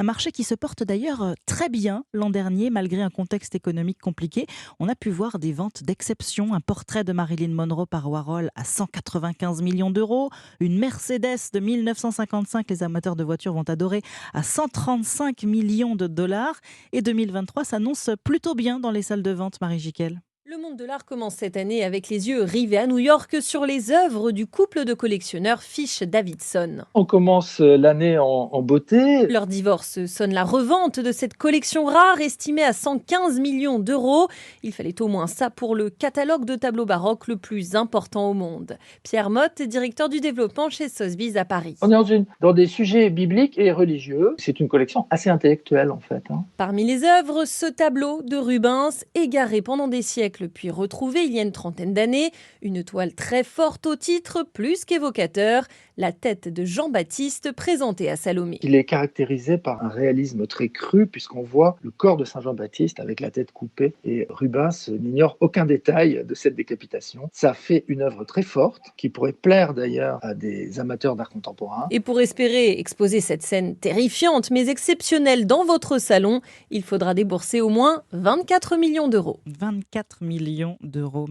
Un marché qui se porte d'ailleurs très bien l'an dernier, malgré un contexte économique compliqué. On a pu voir des ventes d'exception. Un portrait de Marilyn Monroe par Warhol à 195 millions d'euros. Une Mercedes de 1955, les amateurs de voitures vont adorer, à 135 millions de dollars. Et 2023 s'annonce plutôt bien dans les salles de vente, Marie Jiquel. Le monde de l'art commence cette année avec les yeux rivés à New York sur les œuvres du couple de collectionneurs Fish-Davidson. On commence l'année en beauté. Leur divorce sonne la revente de cette collection rare estimée à 115 millions d'euros. Il fallait au moins ça pour le catalogue de tableaux baroques le plus important au monde. Pierre Motte, directeur du développement chez Sotheby's à Paris. On est dans des sujets bibliques et religieux. C'est une collection assez intellectuelle en fait. Parmi les œuvres, ce tableau de Rubens, égaré pendant des siècles puis retrouvé il y a une trentaine d'années, une toile très forte au titre, plus qu'évocateur, la tête de Jean-Baptiste présentée à Salomé. Il est caractérisé par un réalisme très cru puisqu'on voit le corps de Saint Jean-Baptiste avec la tête coupée et Rubens n'ignore aucun détail de cette décapitation. Ça fait une œuvre très forte qui pourrait plaire d'ailleurs à des amateurs d'art contemporain. Et pour espérer exposer cette scène terrifiante mais exceptionnelle dans votre salon, il faudra débourser au moins 24 millions d'euros. 24 millions d'euros.